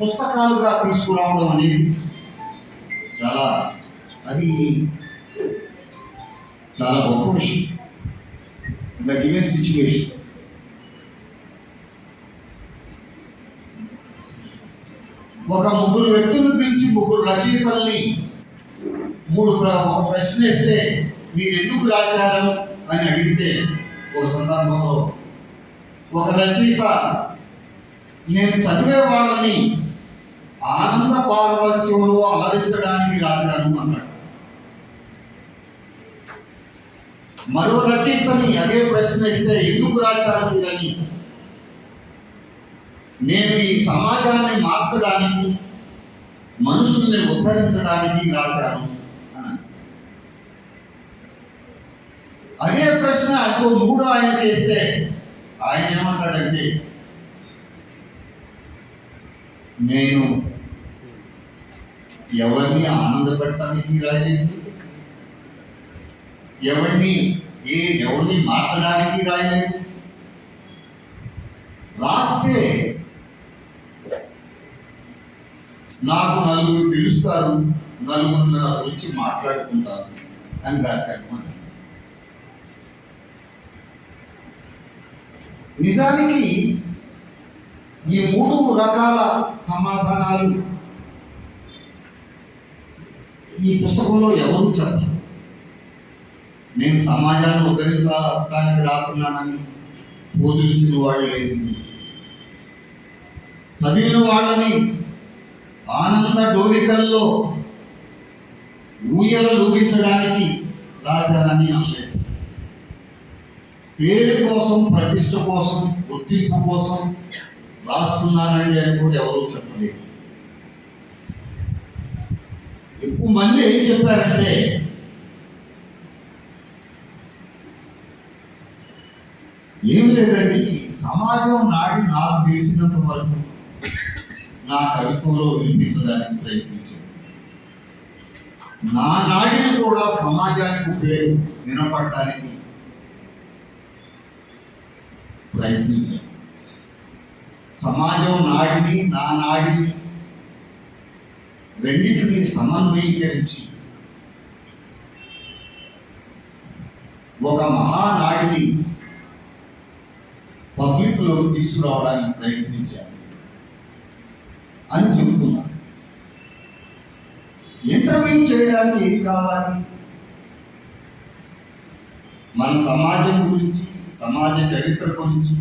పుస్తకాలుగా తీసుకురావడం అనేది చాలా అది చాలా గొప్ప విషయం. The given situation. ఒక ముగ్గురు వ్యక్తులను పిలిచి ముగ్గురు రచయితల్ని ఒక ప్రశ్న వేస్తే మీరు ఎందుకు రాశారు అని అడిగితే ఒక సందర్భంలో ఒక రచయిత నేను చదివే వాళ్ళని ఆనంద పారవస్యంలో అలరించడానికి రాశాను అన్నాడు. మరో రచయితని అదే ప్రశ్న ఇస్తే ఎందుకు రాశారు అని, నేను ఈ సమాజాన్ని మార్చడానికి మనుషుల్ని ఉద్ధరించడానికి రాశాను అన్నాడు. అదే ప్రశ్న ఇంకో మూడో ఆయనకి వేస్తే ఆయన ఏమంటాడంటే నేను ఎవరిని ఆనందపెట్టడానికి రాయలేదు, ఎవరిని మార్చడానికి రాయలేదు. రాస్తే నాకు నలుగురు తెలుస్తారు, నలుగురు నా గురించి మాట్లాడుకుంటారు అని రాశాను. నిజానికి ఈ మూడు రకాల సమాధానాలు ఈ పుస్తకంలో ఎవరు చెప్పరు. నేను సమాజాన్ని ఉద్ధరించడానికి రాస్తున్నానని బోధించిన వాళ్ళు లేదు. చదివిన వాళ్ళని ఆనంద డోలికల్లో ఊయలు లూగించడానికి రాశానని అనలేదు. పేరు కోసం, ప్రతిష్ట కోసం, గుర్తింపు కోసం రాస్తున్నానండి అని కూడా ఎవరూ చెప్పలేదు. ఎక్కువ మంది ఏం చెప్పారంటే ఏం లేదండి, సమాజం నాడి నాకు తెలిసినంత వరకు నా కవిత్వంలో వినిపించడానికి ప్రయత్నించాను. నా నాడిని కూడా సమాజానికి వినపడటానికి ప్రయత్నించాను. సమాజం నాడిని, నా నాడిని రెండింటిని సమన్వయీకరించి ఒక మహానాడిని పబ్లిక్లోకి తీసుకురావడానికి ప్రయత్నించాను అని చెబుతున్నా. ఇంటర్వ్యూ చేయడానికి ఏం కావాలి? మన సమాజం గురించి, సమాజ చరిత్ర గురించి,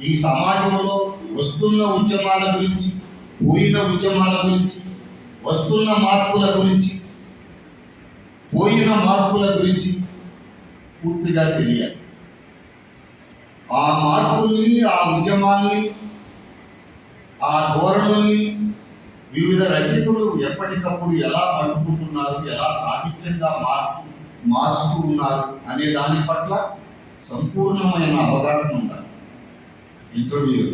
ఈ సమాజంలో వస్తున్న ఉద్యమాల గురించి, పోయిన ఉద్యమాల గురించి, వస్తున్న మార్పుల గురించి, పోయిన మార్పుల గురించి పూర్తిగా తెలియాలి. ఆ మార్పుల్ని, ఆ ఉద్యమాల్ని, ఆ ధోరణుల్ని వివిధ రచయితలు ఎప్పటికప్పుడు ఎలా పట్టుకుంటున్నారు, ఎలా సాహిత్యంగా మార్చుతూ ఉన్నారు అనే దాని పట్ల సంపూర్ణమైన అవగాహన ఉండాలి. ఇంటర్వ్యూ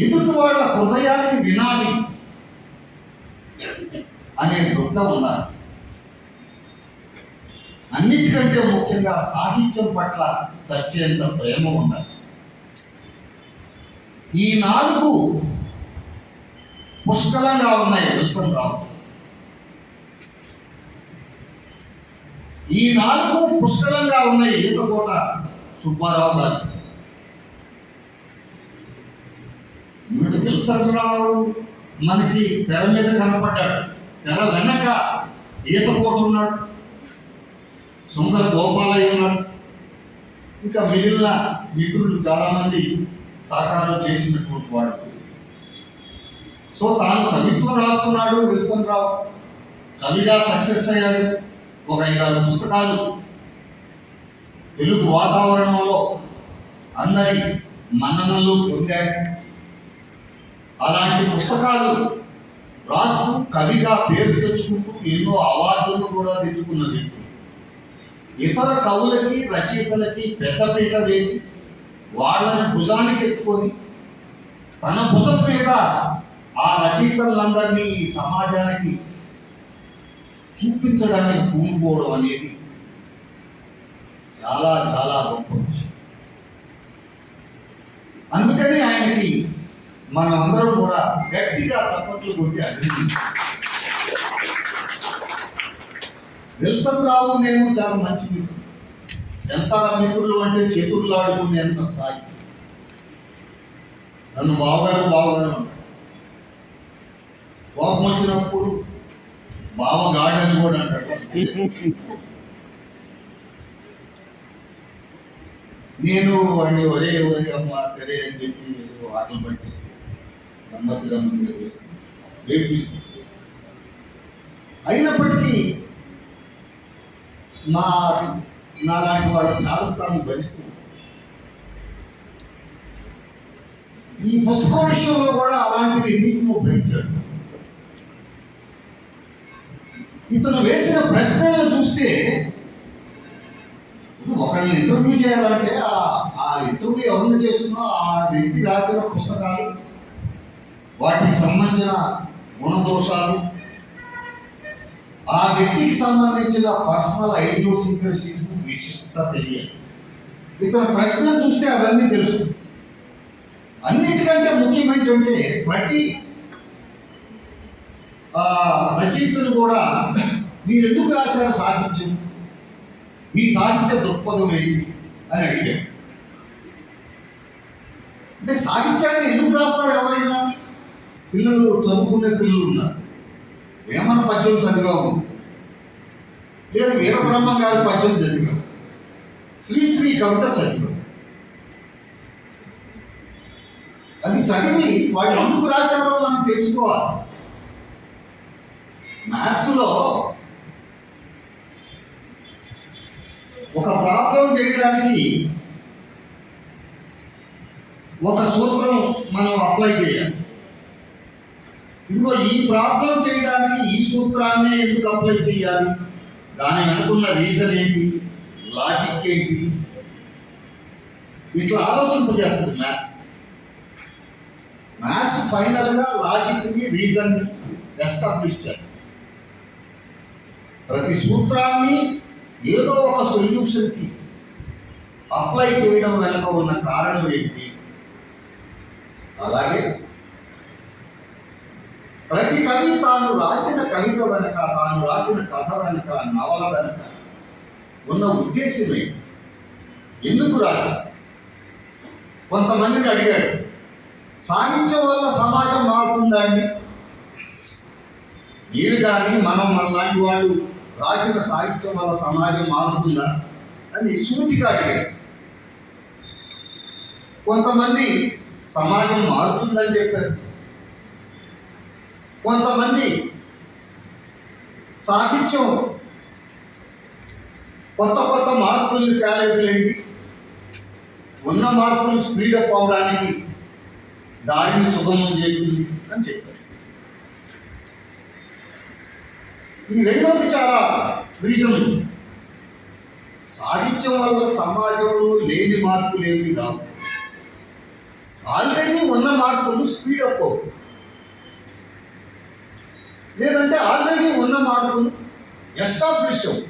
ఎదుటి వాళ్ళ హృదయాన్ని వినాలి అనే దుఃఖ ఉండాలి. అన్నిటికంటే ముఖ్యంగా సాహిత్యం పట్ల చర్చేంత ప్రేమ ఉండాలి. ఈ 4 పుష్కలంగా ఉన్నాయి విల్సన్ రావు. ఈ 4 పుష్కలంగా ఉన్నాయి ఈతకోట సుబ్బారావు గారు. విల్సన్ రావు మనకి తెర మీద కనపడ్డాడు, తెర వెనక ఈతకోట ఉన్నాడు, సుందర గోపాలయ్య ఉన్నాడు, ఇంకా మిగిలిన మిత్రులు చాలామంది సహకారం చేసినటువంటి వాడు. సో తాను కవిత్వం రాస్తున్నాడు విల్సన్ రావు, కవిగా సక్సెస్ అయ్యాడు. ఒక 5-6 పుస్తకాలు తెలుగు వాతావరణంలో అందరి మన్ననలు పొందాయి. అలాంటి పుస్తకాలు రాస్తూ కవిగా పేరు తెచ్చుకుంటూ ఎన్నో అవార్డులు కూడా తెచ్చుకున్న వ్యక్తి. ఇతర కవులకి, రచయితలకి పెద్దపీట వేసి వాళ్ళని భుజానికి ఎత్తుకొని తన భుజం మీద ఆ రచయితలందరినీ ఈ సమాజానికి చూపించడానికి పూనుకోవడం అనేది చాలా చాలా గొప్ప విషయం. మనం అందరం కూడా గట్టిగా చప్పట్లు కొట్టి అభినందించాలి. విల్సన్ రావు నేను చాలా మంచి మిత్రుడు. ఎంత మిత్రులు అంటే చేతులు ఆడుకునేంత స్థాయి. నన్ను బావగారు అంటారు. కోపం వచ్చినప్పుడు బావగాడని కూడా అంటాడు. నేను వాడిని ఒరే అమ్మ తెరే అని చెప్పి ఆటలు పట్టిస్తాను, గమ్మత్తుగా ఏడిపిస్తాను. అయినప్పటికీ నాలాంటి వాళ్ళ చాదస్తాన్ని భరిస్తూ ఈ పుస్తకం విషయంలో కూడా అలాంటివి ఎన్నింటినో భరించాడు. ఇతను వేసిన ప్రశ్నలను చూస్తే ఒకరిని ఇంటర్వ్యూ చేయాలంటే ఆ ఇంటర్వ్యూ ఎవరిని చేస్తున్నా ఆ వ్యక్తి రాసిన పుస్తకాలు, వాటికి సంబంధించిన గుణదోషాలు, ఆ వ్యక్తికి సంబంధించిన పర్సనల్ ఐడియోసింక్రసీస్ విశిష్టత తెలియాలి. ఇతని ప్రశ్నలు చూస్తే అవన్నీ తెలుసు. అన్నిటికంటే ముఖ్యం ఏంటంటే ప్రతి రచయితలు కూడా మీరు ఎందుకు రాశారు సాహిత్యం, మీ సాహిత్య దృక్పథం ఏంటి అని అడిగాడు. అంటే సాహిత్యాన్ని ఎందుకు రాస్తారు? ఎవరైనా పిల్లలు చదువుకునే పిల్లలు ఉన్నారు, వేమన పద్యం చదివాము, లేదా వీరబ్రహ్మ గారి పద్యం చదివాము, శ్రీశ్రీ కవిత చదివాము. అది చదివి వాళ్ళు ఎందుకు రాశారో మనం తెలుసుకోవాలి. మ్యాథ్స్లో ఒక ప్రాబ్లం చేయడానికి ఒక సూత్రం మనం అప్లై చేయాలి. ఇదిగో ఈ ప్రాబ్లం చేయడానికి ఈ సూత్రాన్ని ఎందుకు అప్లై చేయాలి, దాని వెనుకున్న రీజన్ ఏంటి, లాజిక్ ఏంటి, ఇట్లా ఆలోచింపజేస్తుంది మ్యాథ్స్ ఫైనల్గా లాజిక్ని రీజన్ని ఎస్టాబ్లిష్ చేస్తుంది. ప్రతి సూత్రాన్ని ఏదో ఒక సొల్యూషన్కి అప్లై చేయడం వెనుక ఉన్న కారణం ఏంటి, అలాగే ప్రతి కవి తాను రాసిన కవిత వెనక, తాను రాసిన కథ వెనక, నవల వెనక ఉన్న ఉద్దేశం ఏంటి, ఎందుకు రాశారు. కొంతమందిని అడిగాడు, సాహిత్యం వల్ల సమాజం మారుతుందా అండి? మీరు కానీ మనలాంటి వాళ్ళు రాసిన సాహిత్యం వల్ల సమాజం మారుతుందా అని సూటిగా అడిగారు. కొంతమంది సమాజం మారుతుందని చెప్పారు, కొంతమంది సాహిత్యం కొత్త మార్పుల్ని తేలేదులేండి, ఉన్న మార్పులు స్పీడప్ అవడానికి దారిని సుగమం చేస్తుంది అని చెప్పారు. ఈ రెండోది చాలా రీజన్ ఉంది. సాహిత్యం వల్ల సమాజంలో లేని మార్పులు ఏమీ రావు, ఆల్రెడీ ఉన్న మార్పులు స్పీడప్ అవు, లేదంటే ఆల్రెడీ ఉన్న మార్పులు ఎస్టాబ్లిష్ అవు,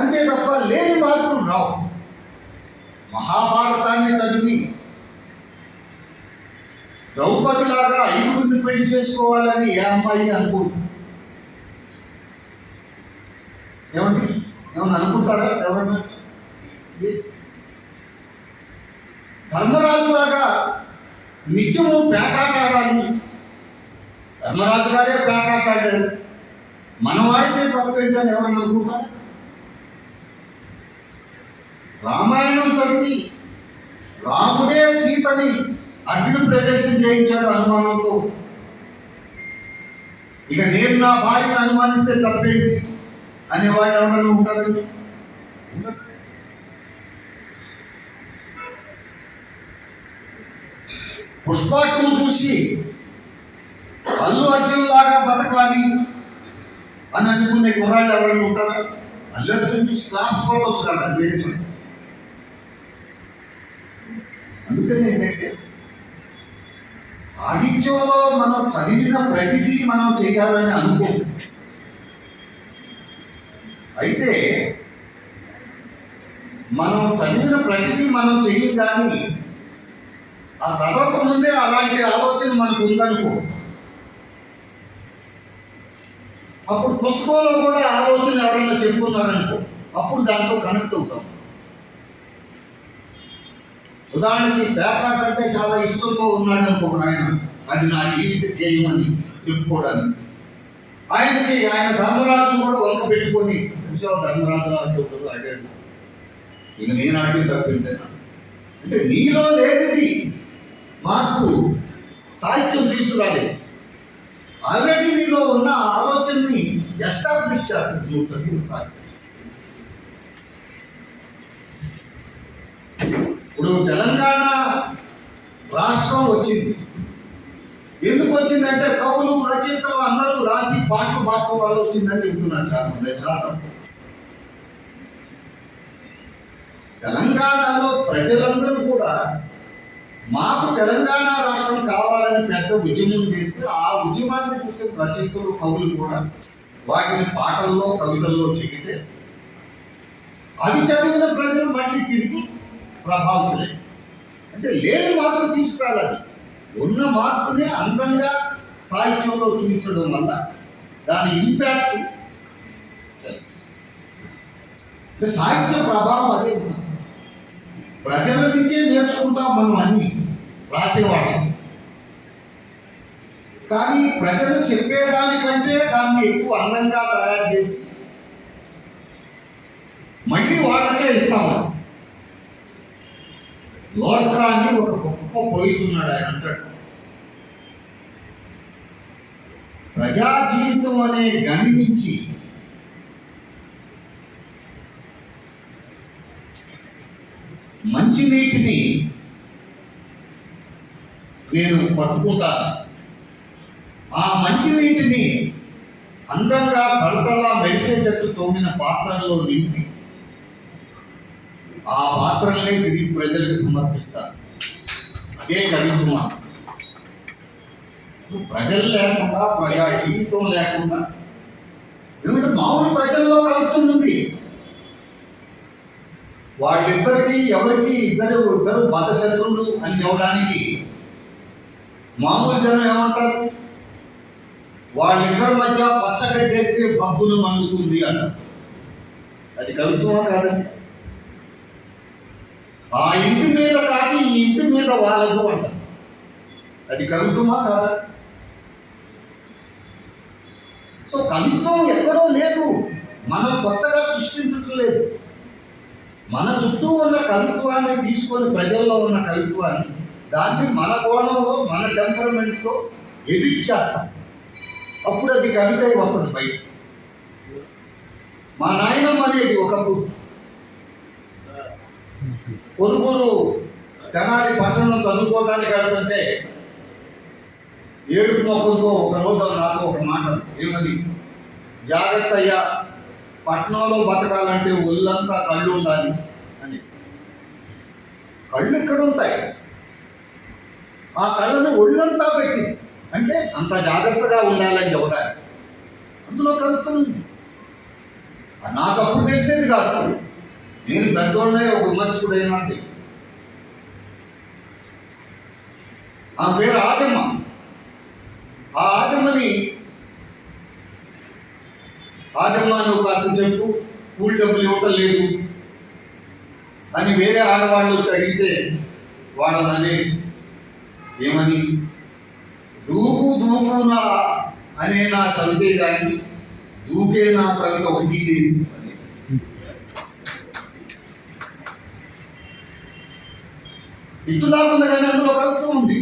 అంతే తప్ప లేని మార్పులు రావు. మహాభారతాన్ని చదివి ద్రౌపదిలాగా 5గురిని పెళ్లి చేసుకోవాలని ఏ అమ్మాయి అనుకోదు. ఏమన్నా అనుకుంటారా ఎవరన్నా? ధర్మరాజులాగా నిత్యము పేకాటాడాలి, ధర్మరాజు గారే పేకాటాడారు, మనవాడితే తప్పేంటని ఎవరన్నా అనుకుంటారా? రామాయణం చదివి రాముడే సీతని అగ్ని ప్రవేశం చేయించాడు అనుమానంతో, ఇక నేను నా భార్యను అనుమానిస్తే తప్పేంటి అనేవాళ్ళు ఎవరైనా ఉంటారండి? పుష్ప 2 చూసి అల్లు అర్జున్ లాగా బతకాలి అని అనుకునే కుర్రాళ్ళు ఎవరైనా ఉంటారా? అల్లు అర్జున్ చూసి క్లాప్స్ కొట్టవచ్చు కదా, వేరే. అందుకని ఏంటంటే సాహిత్యంలో మనం చదివిన ప్రతిదీ మనం చేయాలని అనుకో. అయితే మనం చదివిన ప్రతిదీ మనం చెయ్యం, కానీ ఆ చదవక ముందే అలాంటి ఆలోచన మనకు ఉందనుకో, అప్పుడు పుస్తకంలో కూడా ఆలోచన ఎవరైనా చెప్పుకున్నారనుకో, అప్పుడు దాంతో కనెక్ట్ అవుతాం. ఉదాహరణకి పేకాట అంటే చాలా ఇష్టంతో ఉన్నాడు అనుకో ఆయన, అది నా జీవిత చేయమని చెప్పుకోవడానికి. ఆయన ధర్మరాజును కూడా వంక పెట్టుకొని చూసావు, ధర్మరాజు అంటే ఒకరు అడిగాడు, ఇక నేను ఆడితే తప్పిందేనా అంటే నీలో లేనిది మార్పు సాహిత్యం తీసుకురాలేదు. ఆల్రెడీ నీలో ఉన్న ఆలోచనని ఎస్టాబ్లిష్ చేస్తుంది నువ్వు చదివిన సాహిత్యం. ఇప్పుడు తెలంగాణ రాష్ట్రం వచ్చింది, ఎందుకు వచ్చిందంటే కవులు రచయితలు అందరూ రాసి పాటలు పాడటం వల్ల వచ్చిందని చెబుతున్నాను చాలా మంది. చాలా తెలంగాణలో ప్రజలందరూ కూడా మాకు తెలంగాణ రాష్ట్రం కావాలని పెద్ద ఉద్యమం చేస్తే ఆ ఉద్యమాన్ని చూసే రచయితలు కవులు కూడా వాటిని పాటల్లో కవితల్లో చెబితే అవి చదివిన ప్రజలు మళ్ళీ తిరిగి ప్రభావితులే. అంటే లేని మార్పు తీసుకురాలని, ఉన్న మార్పుని అందంగా సాహిత్యంలో చూపించడం వల్ల దాని ఇంపాక్ట్ అంటే సాహిత్య ప్రభావం అదే ఉంది. ప్రజల నుంచే నేర్చుకుంటాం మనం అన్ని రాసేవాళ్ళం, కానీ ప్రజలు చెప్పేదానికంటే దాన్ని ఎక్కువ అందంగా తయారు చేసి మళ్ళీ వాళ్ళకే ఇస్తాము. లోర్కా అని ఒక గొప్ప పోయిట్ ఉన్నాడు, ఆయన అంటాడు, ప్రజా జీవితం అనే గని నుంచి మంచినీటిని నేను పట్టుకుంటాను, ఆ మంచినీటిని అందంగా తడతలా మెరిసేటట్టు తోమిన పాత్రల్లో నింపి ఆ పాత్రలనే తిరిగి ప్రజలకు సమర్పిస్తారు. అదే కవిత్వం. ప్రజలు లేకుండా, ప్రజా జీవితం లేకుండా, ఎందుకంటే మామూలు ప్రజల్లో కవిత్వం ఉంది. వాళ్ళిద్దరికి ఎవరికి ఇద్దరు బద్ధశత్రువులు అని చెప్పడానికి మామూలు జనం ఏమంటారు, వాళ్ళిద్దరి మధ్య పచ్చగడ్డేస్తే బబ్బును మండుతుంది అంటారు. అది కవిత్వమా కాదండి? ఆ ఇంటి మీద కాకి ఈ ఇంటి మీద వాళ్ళకు అంటారు. అది కవిత్వమా కాదా? సో కవిత్వం ఎక్కడో లేదు, మనం కొత్తగా సృష్టించడం లేదు. మన చుట్టూ ఉన్న కవిత్వాన్ని తీసుకొని, ప్రజల్లో ఉన్న కవిత్వాన్ని, దాన్ని మన కోణంలో మన టెంపరమెంట్తో ఎడిట్ చేస్తాం. అప్పుడు అది కవిత వస్తుంది బయట. మా నాయనమ్మ అనేది ఒకప్పుడు కొనుగోలు తెనాలి పట్టణం చదువుకోవడానికి అడుగుతుంటే ఏడుపు మొక్కలతో ఒకరోజు నాతో ఒక మాట, ఏమది, జాగ్రత్త అయ్యా, పట్టణంలో బతకాలంటే ఒళ్ళంతా కళ్ళు ఉండాలి అని. కళ్ళు ఎక్కడ ఉంటాయి? ఆ కళ్ళను ఒళ్ళంతా పెట్టింది అంటే అంత జాగ్రత్తగా ఉండాలని చెప్పడానికి. అందులో కవిత్వం ఉంది. నాకు అప్పుడు తెలిసేది కాదు, నేను పెద్దోళ్ళే ఒక విమర్శకుడైనా తెలుసు. ఆ పేరు ఆదమ్మ. ఆ ఆదమ్మని, ఆదమ్మ నువ్వు కాస్త చెప్పు, కూలి డబ్బులు ఇవ్వటం లేదు అని వేరే ఆడవాళ్ళు వచ్చి అడిగితే వాళ్ళని ఏమని, దూకు నా అనే నా సవితే కానీ దూకే నా సవిత ఒకటి లేదు అని. ఇట్టుదాకుండా కానీ అందులో కవిత్వం ఉంది.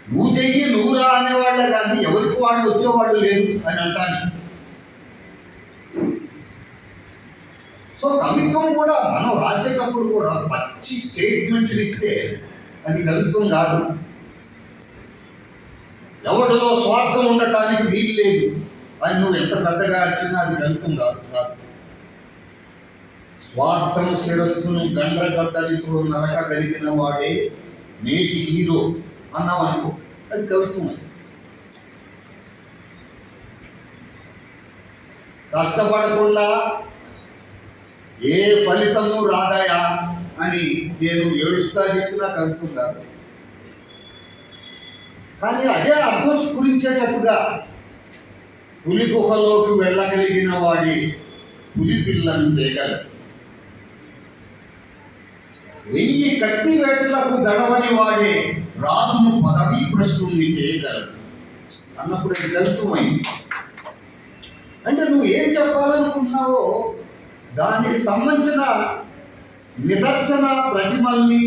నువ్వు చెయ్యి నువ్వు రా అనేవాళ్ళే కానీ ఎవరికి వాళ్ళు వచ్చేవాళ్ళు లేదు అని అంటాను. సో కవిత్వం కూడా మనం రాసేటప్పుడు కూడా పచ్చి స్టేట్మెంట్లు ఇస్తే అది కవిత్వం కాదు. ఎవరిలో స్వార్థం ఉండటానికి వీలు లేదు అని నువ్వు ఎంత పెద్దగా అరిచినా అది కవిత్వం కాదు. స్వార్థం శిరస్సును గండ్రగడ్డలితో నరకగలిగిన వాడే నేటి హీరో అన్నావు అనుకో, అది కవిత్వం. కష్టపడకుండా ఏ ఫలితము రాదయా అని అని నేను ఏడుస్తా చెప్పినా కవిత్వం కాదు. కానీ అదే అర్థం స్ఫురించేటట్టుగా పులి గుహలోకి వెళ్ళగలిగిన వాడి పులి పిల్లను తేగలరు, 1000 కత్తి వేట్లకు దడవని వాడే రాజును పదవీ భ్రష్టుల్ని చేయగలరు అన్నప్పుడు అది కవిత్వమైంది. అంటే నువ్వు ఏం చెప్పాలనుకుంటున్నావో దానికి సంబంధించిన నిదర్శన ప్రతిమల్ని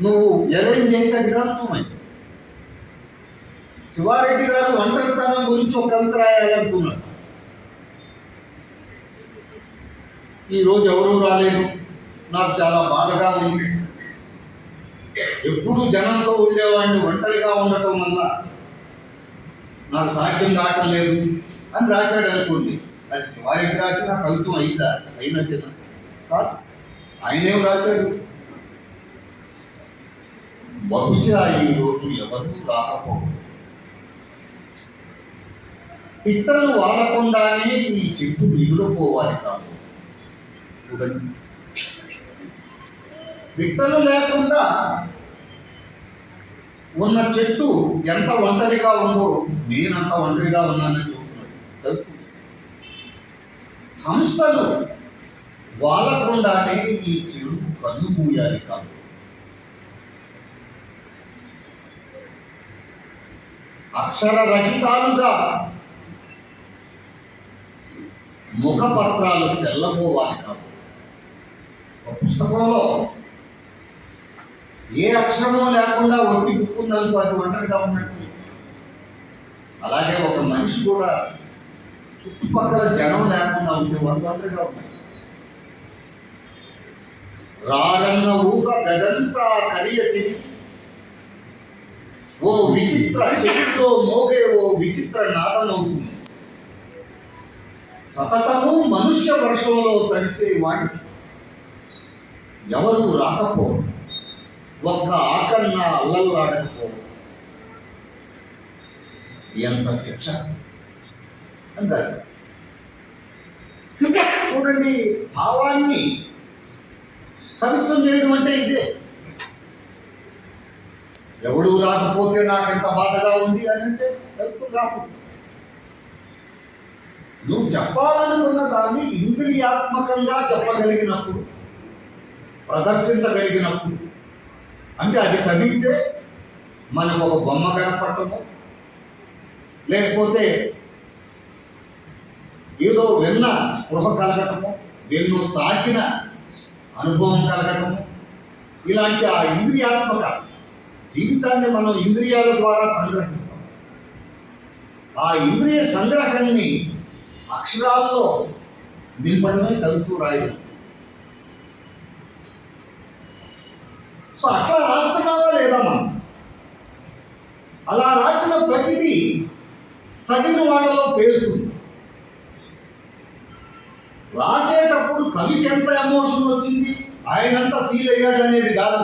నువ్వు అరేంజ్ చేస్తే అది కవిత్వమైంది. శివారెడ్డి గారు ఒంటరితనం గురించి ఒక కవిత రాయాలనుకున్నాడు. ఈరోజు ఎవరూ రాలేదు, నాకు చాలా బాధగా ఉంది, ఎప్పుడు జనంతో ఉండేవాడిని, ఒంటరిగా ఉండటం వల్ల నాకు సాధ్యం కావటం లేదు అని రాశాడు అనుకోండి. అది శివారెడ్డి రాసిన కవిత్వం అయిందా? అయినట్టేనా? కాదు. ఆయనేం రాశాడు? బహుశా ఈరోజు ఎవరు రాకపోవచ్చు, పిట్టలు వాలకుండానే ఈ చెట్టు మిగిలిపోవాలి కాదు. చూడండి, పిట్టలు లేకుండా ఉన్న చెట్టు ఎంత ఒంటరిగా ఉందో నేనంత ఒంటరిగా ఉన్నానని చెబుతున్నాడు. హంసలు వాలకుండానే ఈ చెరువు కన్ను మూయాలి కాదు. అక్షర రహితాలుగా ముఖపత్రాలు తెల్లబోవాలి కాదు. ఒక పుస్తకంలో ఏ అక్షరమో లేకుండా ఒట్టి బుక్కుందనుకో అది ఒంటరిగా ఉన్నట్టు. అలాగే ఒక మనిషి కూడా చుట్టుపక్కల జనం లేకుండా ఉంటే వాళ్ళు ఒంటరిగా ఉన్నాయి. రారన్న ఊహ గదంతా కలియ తిరిగి ఓ విచిత్ర చెట్టులో మోగే ఓ విచిత్ర నాదనవుతుంది. సతతము మనుష్య వర్షంలో తడిసే వాడికి ఎవరు రాకపోవడం, ఒక్క ఆకన్న అల్లల్లాడకపోవడం ఎంత శిక్ష అని రాశారు. చూడండి, భావాన్ని కవిత్వం చేయడం అంటే ఇదే. ఎవడు రాకపోతే నాకెంత బాధగా ఉంది అని అంటే కవిత్వం కాదు. నువ్వు చెప్పాలనుకున్న దాన్ని ఇంద్రియాత్మకంగా చెప్పగలిగినప్పుడు, ప్రదర్శించగలిగినప్పుడు, అంటే అది చదివితే మనకు ఒక బొమ్మ కనపడటము, లేకపోతే ఏదో విన్న స్పృహ కలగటము, దేన్నో తాకిన అనుభవం కలగటము, ఇలాంటి ఆ ఇంద్రియాత్మక జీవితాన్ని మనం ఇంద్రియాల ద్వారా సంగ్రహిస్తాం. ఆ ఇంద్రియ సంగ్రహాన్ని అక్షరాల్లో నింపడమే కవిత్వం రాయడం. సో అట్లా రాస్తున్నావా లేదా మనం? అలా రాసిన ప్రతిదీ చదివిన వాళ్ళలో పేరుతుంది. రాసేటప్పుడు కవికి ఎంత ఎమోషన్ వచ్చింది, ఆయనంతా ఫీల్ అయ్యాడు అనేది కాదు.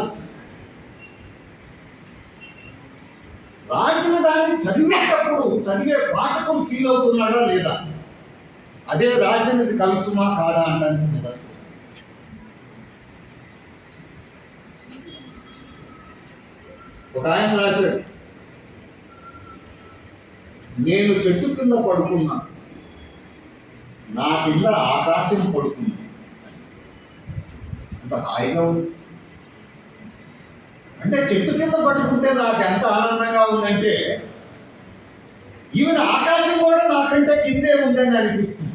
రాసిన దాన్ని చదివేటప్పుడు చదివే పాఠకుడు ఫీల్ అవుతున్నాడా లేదా, అదే రాసినది కవిత్వమా కాదా అనడానికి నిదర్శనం. ఒక ఆయన రాశాడు, నేను చెట్టు కింద పడుకున్నా, నా కింద ఆకాశం పడుకుంది. అంత హాయిగా ఉంది. అంటే చెట్టు కింద పడుకుంటే నాకు ఎంత ఆనందంగా ఉందంటే ఈవెన్ ఆకాశం కూడా నాకంటే కిందే ఉందని అనిపిస్తుంది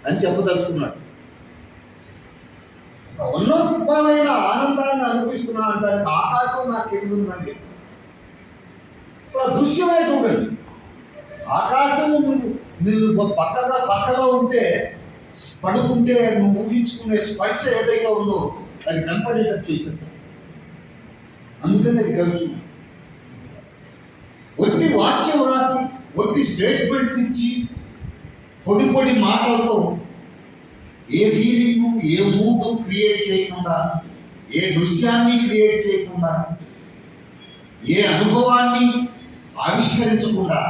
అని చెప్పదలుచుకున్నాడు. ఉన్నతమైన ఆనందాన్ని అనిపిస్తున్నా అంటారు, ఆకాశం నాకు కింద ఉందని. అసలు దృశ్యమే చూడండి. ఆకాశం నువ్వు పక్కగా ఉంటే, పడుకుంటే నువ్వు ఊహించుకునే స్పర్శ ఏదైతే ఉందో అది కనపడేటట్టు చేశాడు. అందుకని అది కవిత్వం. ఒట్టి వాక్యం రాసి, ఒట్టి స్టేట్మెంట్స్ ఇచ్చి, పొడి పొడి మాటలతో ఏ ఫీలింగ్, ఏ మూడ్ క్రియేట్ చేయకుండా, ఏ దృశ్యాన్ని క్రియేట్ చేయకుండా, ఏ అనుభవాన్ని ఆవిష్కరించకుండా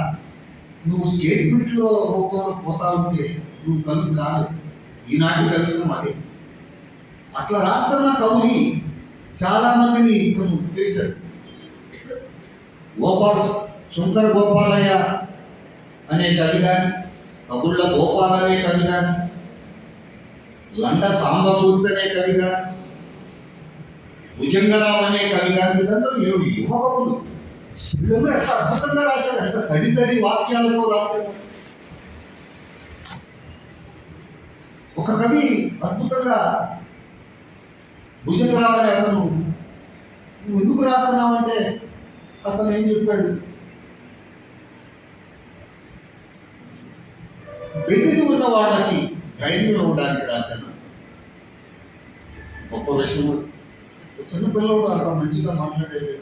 నువ్వు స్టేట్మెంట్లో రూపంలో పోతా ఉంటే నువ్వు కవి కాదు. ఈనాటి కవిత్వం అదే. అట్లా రాస్తున్న కవుని చాలా మందిని ఇతను చేశాడు. శంకర గోపాలయ్య అనే కవి కానీ, కబుళ్ళ గోపాల్ అనే కవి కానీ, లండ సాంబమూర్తి అనే కవి కానీ, భుజంగరావు అనే కవి కానీ, వీళ్ళందరూ యువ కవులు. వీళ్ళందరూ ఎంత అద్భుతంగా రాశారు, ఎంత తడి తడి వాక్యాలతో రాశారు. ఒక కవి అద్భుతంగా భుజంగరావు అనే అతను, నువ్వు ఎందుకు రాస్తున్నావంటే అతను ఏం చెప్పాడు, బెదిరి ఉన్న వాళ్ళకి ధైర్యం ఇవ్వడానికి రాశాను. గొప్ప విషయం. చిన్నపిల్లడు అంత మంచిగా మాట్లాడేది.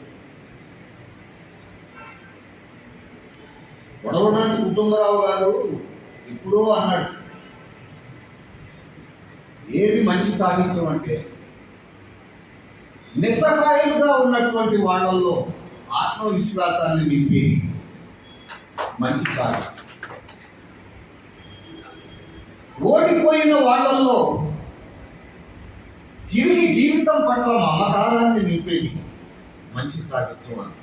వడవనాటి కుటుంబరావు గారు ఎప్పుడో అన్నాడు, ఏది మంచి సాహిత్యం అంటే నిస్సహాయులుగా ఉన్నటువంటి వాళ్ళల్లో ఆత్మవిశ్వాసాన్ని నింపేది మంచి సాహిత్యం. ఓడిపోయిన వాళ్ళల్లో తిరిగి జీవితం పట్ల మమకారాన్ని నింపేది మంచి సాహిత్యం అని.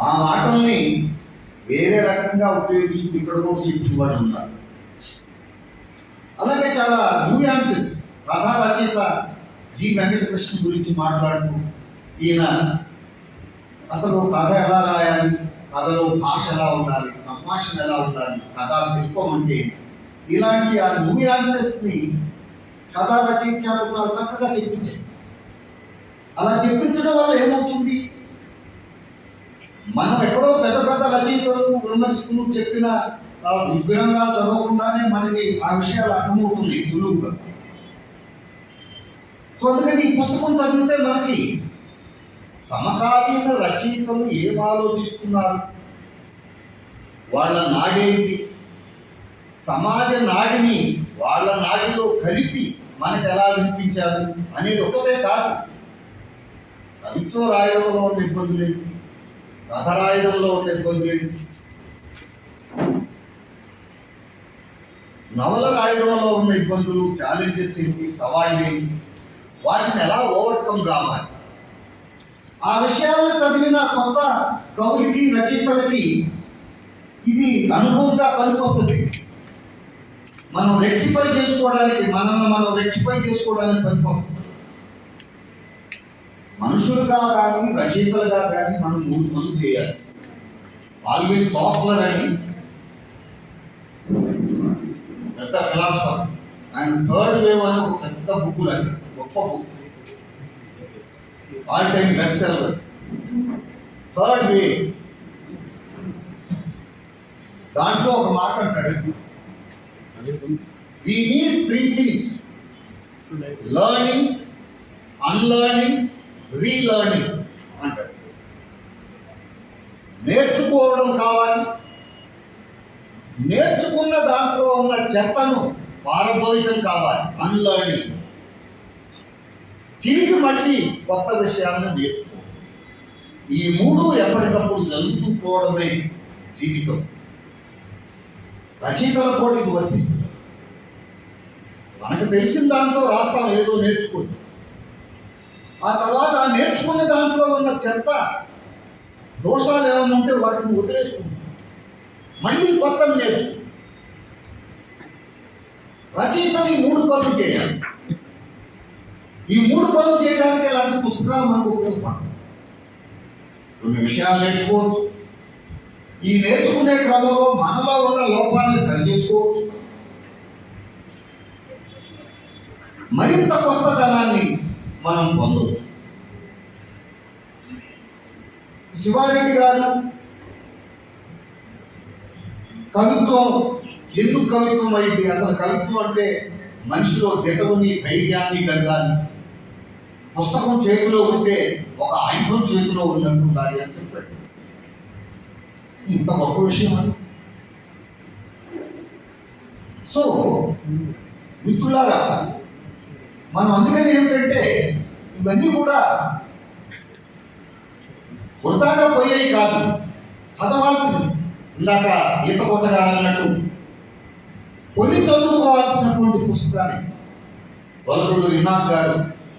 ఆ మాటల్ని వేరే రకంగా ఉపయోగిస్తూ ఇక్కడ కూడా చెప్పేవాడు ఉన్నారు. అలాగే చాలా న్యూయాన్సెస్ కథా రచయిత జి వెంకటకృష్ణ గురించి మాట్లాడుతూ, ఈయన అసలు కథ ఎలా రాయాలి, కథలో భాష ఎలా ఉండాలి, సంభాషణ ఎలా ఉండాలి, కథా శిల్పం అంటే ఇలాంటి ఆ న్యూయాన్సెస్ని కథా రచయిత్యాలు చాలా చక్కగా చెప్పించాయి. అలా చెప్పించడం వల్ల ఏమవుతుంది, మనం ఎక్కడో పెద్ద పెద్ద రచయితలు విమర్శకులు చెప్పిన విగ్రహాలు చదవకుండానే మనకి ఆ విషయాలు అర్థమవుతుంది సులువుగా. సో అందుకని ఈ పుస్తకం చదివితే మనకి సమకాలీన రచయితలు ఏం ఆలోచిస్తున్నారు, వాళ్ళ నాడేంటి, సమాజ నాడిని వాళ్ళ నాడిలో కలిపి మనకు ఎలా వినిపించారు అనేది ఒకటే కాదు. కవిత్వం రాయడంలో ఉన్న ఇబ్బందులు ఏంటి, కథ రాయడంలో ఉన్న ఇబ్బందులు ఏంటి, నవల రాయడంలో ఉన్న ఇబ్బందులు, ఛాలెంజెస్ ఏంటి, సవాళ్ళు ఏంటి, వాటిని ఎలా ఓవర్కమ్ కావాలి, ఆ విషయాలను చదివిన కొత్త కవులకి రచయితలకి ఇది అనుభవంగా పనికొస్తుంది. మనం రెక్టిఫై చేసుకోవడానికి, మనల్ని మనం రెక్టిఫై చేసుకోవడానికి పనికొస్తుంది. మనుషులుగా కానీ రచయితలుగా కానీ మనం 3 పనులు చేయాలి. ఆల్విన్ టాఫ్లర్ అని పెద్ద ఫిలాసఫర్, ఆయన థర్డ్ వేవ్ అని ఒక పెద్ద బుక్ రాశారు, గొప్ప book, all time best seller, third wave. దాంట్లో ఒక మాట అంటాడు, we need 3 things: learning, unlearning, relearning అంటాడు. నేర్చుకోవడం కావాలి, నేర్చుకున్న దాంట్లో ఉన్న చెత్తను పారబోయటం కావాలి, అన్లర్నింగ్. తిరిగి మళ్ళీ కొత్త విషయాలను నేర్చుకోవాలి. ఈ 3 ఎప్పటికప్పుడు జరుగుతూ పోవడమే జీవితం. రచయితల కూడా ఇది వర్తిస్తుంది. మనకు తెలిసిన దాంతో రాస్తాం, ఏదో నేర్చుకోండి, ఆ తర్వాత నేర్చుకునే దాంట్లో ఉన్న చెత్త దోషాలు ఏమైనా ఉంటే వాటిని వదిలేసుకుంటాం, మళ్ళీ కొత్తవి నేర్చుకుంటాం. రచయితలు ఈ 3 పనులు చేయాలి. ఈ 3 పనులు చేయడానికి ఇలాంటి పుస్తకాలు మనకు ఉపయోగపడతాయి. కొన్ని విషయాలు నేర్చుకోవచ్చు, ఈ నేర్చుకునే క్రమంలో మనలో ఉన్న లోపాలను సరిచేసుకోవచ్చు, మరింత కొత్తదనాన్ని మనం పొందవచ్చు. శివారెడ్డి గారు కవిత్వం ఎందుకు కవిత్వం అయింది, అసలు కవిత్వం అంటే మనిషిలో దిటవుని ధైర్యాన్ని పెంచాలి, పుస్తకం చేతిలో ఉంటే ఒక ఆయుధం చేతిలో ఉన్నట్టు ఉండాలి అని చెప్పాడు. ఇంత గొప్ప విషయం అది. సో మిత్రులారా, మనం అందుకని ఏమిటంటే ఇవన్నీ కూడా వృధాగా పోయాయి కాదు, చదవాల్సింది. ఇందాక ఈత కొట్టగారు అన్నట్టు కొన్ని చదువుకోవాల్సినటువంటి పుస్తకాన్ని వలరుడు ఇనాక్ గారు,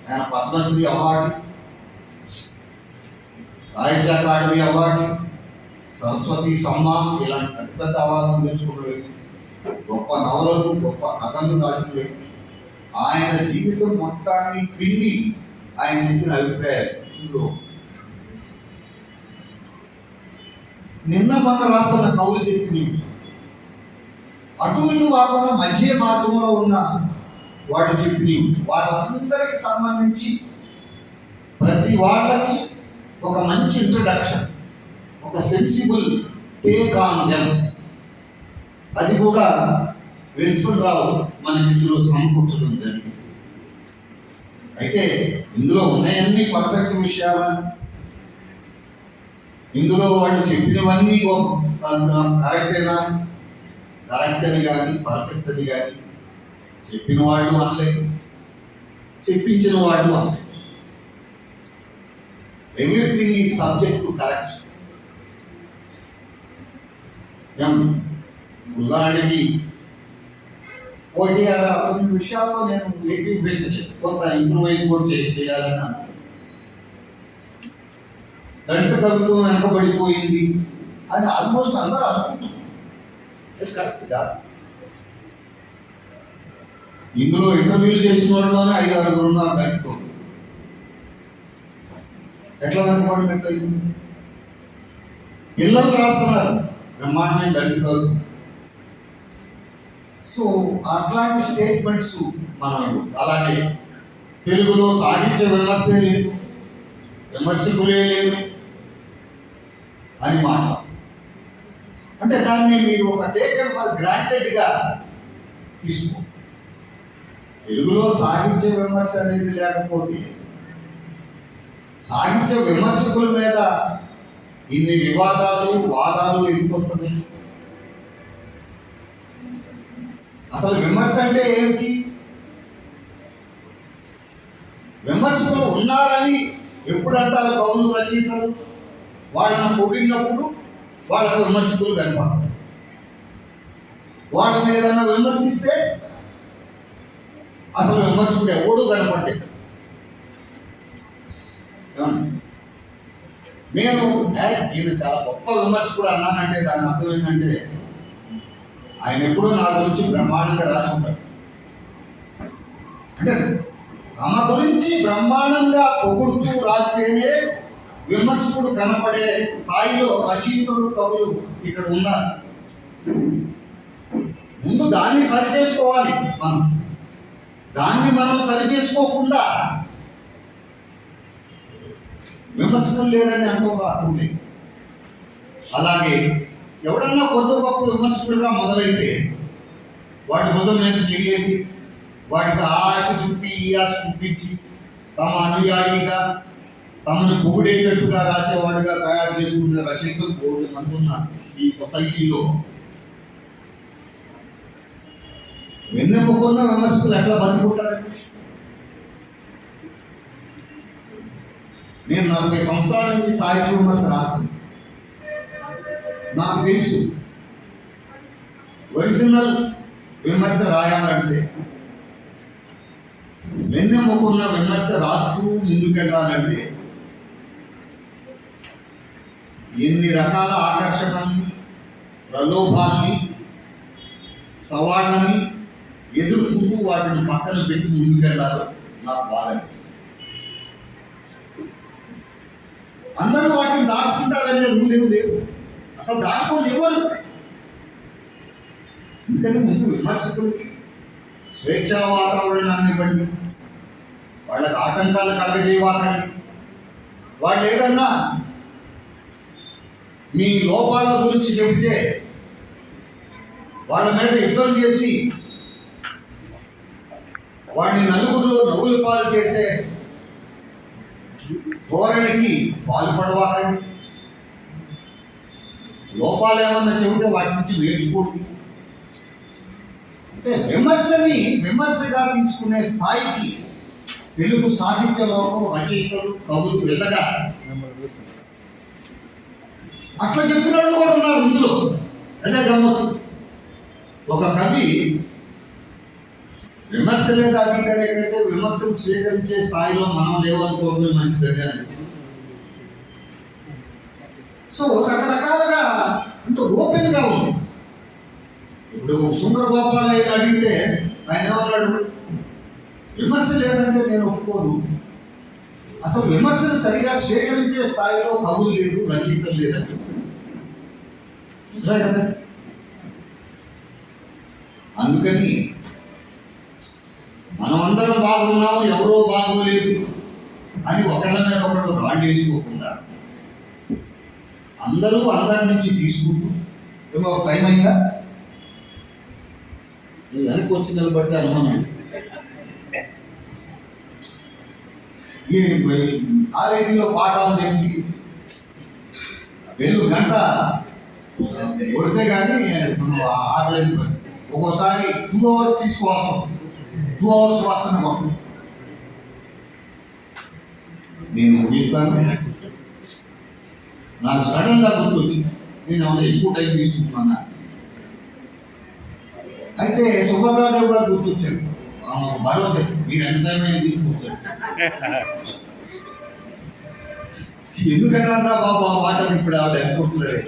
ఆయన పద్మశ్రీ అవార్డు, సాహిత్య అకాడమీ అవార్డు, సరస్వతి సమ్మాన్ ఇలాంటి పెద్ద పెద్ద అవార్డులు తెచ్చుకున్న వ్యక్తి, గొప్ప నవలలు గొప్ప కథలు రాసిన వ్యక్తి. ఆయన జీవితం మొత్తాన్ని పిండి ఆయన చెప్పిన అభిప్రాయాలు ఇందులో నిన్న మన రాష్ట్ర కవులు చెప్పినవి అటు ఇటు కాకుండా మధ్య మార్గంలో ఉన్న వాళ్ళు చెప్పినవి వాళ్ళందరికి సంబంధించి ప్రతి వాళ్ళకి ఒక మంచి ఇంట్రడక్షన్, ఒక సెన్సిబుల్ టేక్ ఆన్ దెమ్, అది కూడా విల్సన్ రావు మనకి ఇందులో సమకూర్చడం జరిగింది. అయితే ఇందులో ఉన్నాయన్నీ పర్ఫెక్ట్ విషయాలు, ఇందులో వాళ్ళు చెప్పినవన్నీ కరెక్టేనా, కరెక్ట్ అని కానీ పర్ఫెక్ట్ అని కానీ చెప్పిన వాళ్ళు అనలేదు, చెప్పించిన వాళ్ళు అనలేదు. Everything is subject to correct. ఉదాహరణకి కొన్ని విషయాల్లో నేను ఏకీభవించలేదు, కొంత ఇంప్రూవైజ్ కూడా చేయాలని అనుకున్నాను. దళిత కవిత్వం వెనకబడిపోయింది అని ఆల్మోస్ట్ అందరూ అనుకుంటున్నారు, కరెక్ట్ కాదు. ఇందులో ఇంటర్వ్యూలు చేసిన వాళ్ళలోనే 5-6 ఉన్నారు దళితులు. ఎట్లా వెనకబడినట్టు పిల్లలు రాస్తున్నారు బ్రహ్మాండమైన దళిత. సో అట్లాంటి స్టేట్మెంట్స్ మనం, అలాగే తెలుగులో సాహిత్య విమర్శే లేదు, విమర్శకులే లేదు అని మాట. అంటే దాన్ని మీరు ఒక టేకన్ ఫర్ గ్రాంటెడ్గా తీసుకో. తెలుగులో సాహిత్య విమర్శ అనేది లేకపోతే సాహిత్య విమర్శకుల మీద ఇన్ని వివాదాలు వాదాలు ఎందుకు వస్తున్నాయి? అసలు విమర్శ అంటే ఏమిటి? విమర్శకులు ఉన్నారని ఎప్పుడు అంటారు కవులు రచయితలు? వాళ్ళని పొగిడినప్పుడు వాళ్ళకు విమర్శకులు కనపడతారు. వాళ్ళని ఏదైనా విమర్శిస్తే అసలు విమర్శకుడు ఎవడు కనపడ్డాడు. నేను ఈయన చాలా గొప్ప విమర్శకుడు అన్నానంటే దాని అర్థం ఏంటంటే ఆయన ఎప్పుడూ నా గురించి బ్రహ్మాండంగా రాసి ఉంటాడు. అంటే తమ గురించి బ్రహ్మాండంగా పొగుడుతూ రాస్తేనే విమర్శకుడు కనపడే స్థాయిలో రచయితలు కవులు ఇక్కడ ఉన్నారు. ముందు దాన్ని సరి చేసుకోవాలి. దాన్ని మనం సరి చేసుకోకుండా విమర్శకులు లేరని అంటుంది. అలాగే ఎవడన్నా కొత్త గొప్ప విమర్శకుడిగా మొదలైతే వాడి భుజం మీద చేసి వాడికి ఆశ చూపి ఈ ఆశ చూపించి తమ అనుయాయిగా తమను పొగిడేటట్టుగా రాసేవాడిగా తయారు చేసుకున్న రచయితలు బోర్డు మంది ఉన్న ఈ సొసైటీలో వెన్నెముకున్న విమర్శకులు ఎట్లా బతుకుంటారండి? నేను 40 సంవత్సరాల నుంచి సాహిత్య విమర్శ రాస్తాను. నాకు తెలుసు ఒరిజినల్ విమర్శ రాయాలంటే వెన్నెముకున్న విమర్శ రాస్తూ ముందుకెళ్ళాలంటే ఎన్ని రకాల ఆకర్షణల్ని, ప్రలోభాల్ని, సవాళ్ళని ఎదుర్కొంటూ వాటిని పక్కన పెట్టి ముందుకెళ్ళాలో నాకు బాగా తెలుసు. అందరూ వాటిని దాటుకుంటారనే రూల్ ఏం లేదు, అసలు దాటుకోనివ్వరు. అందుకని ముందు విమర్శకులకి స్వేచ్ఛా వాతావరణాన్ని ఇవ్వండి, వాళ్ళకి ఆటంకాలు కలగజేయవాకండి. వాళ్ళు ఏదన్నా మీ లోపాల గురించి చెబితే వాళ్ళ మీద యుద్ధం చేసి వాడిని నలుగురిలో నవ్వులు పాలు చేసే ధోరణికి పాల్పడవాలండి. లోపాలు ఏమన్నా చెబితే వాటి నుంచి నేర్చుకోండి. అంటే విమర్శని విమర్శగా తీసుకునే స్థాయికి తెలుగు సాహిత్యంలో రచయితలు కవులు వెళ్ళగా అట్లా చెప్పిన వాళ్ళు కూడా ఉన్నారు ఇందులో. అదే గమ్మత్తు. ఒక కవి విమర్శ లేదా అంగీకారం కంటే విమర్శలు స్వీకరించే స్థాయిలో మనం లేవనుకోవడం మంచిదని. సో రకరకాలుగా అంటే ఓపెన్గా ఉంది. ఇప్పుడు సుందర గోపాల్ అడిగితే ఆయన ఏమన్నాడు, విమర్శ లేదంటే నేను ఒప్పుకోను, అసలు విమర్శను సరిగా స్వీకరించే స్థాయిలో కవులు లేదు, రచయితలు లేదంటే కదా. అందుకని మనమందరం బాగున్నాము, ఎవరో బాగోలేదు అని ఒకళ్ళ మీద ఒకళ్ళు రాళ్ళు వేసుకోకుండా అందరూ అందరి నుంచి తీసుకుంటూ, ఏమో టైం అయిందా, వెనక్కి వచ్చి నిలబడితే అనుమానం. ఈ కాలేజీలో పాఠాలు చెప్పి వెళ్ళు గంట కొడితే కానీ ఆగలేని పరిస్థితి. ఒక్కోసారి 2 hours తీసుకోవాల్సి వస్తుంది. 2 hours వాసన మాకు. నేను ముగిస్తాను. నాకు సడన్గా గుర్తొచ్చింది, నేను ఏమన్నా ఎక్కువ టైం తీసుకుంటున్నా. అయితే సుభద్రాదేవి గారు గుర్తొచ్చాడు. భరోసా, మీరు ఎంత టైం తీసుకొచ్చాడు. ఎందుకన్నా బాబు ఆ మాట ఇప్పుడు ఆవిడ అనుకుంటున్నారు.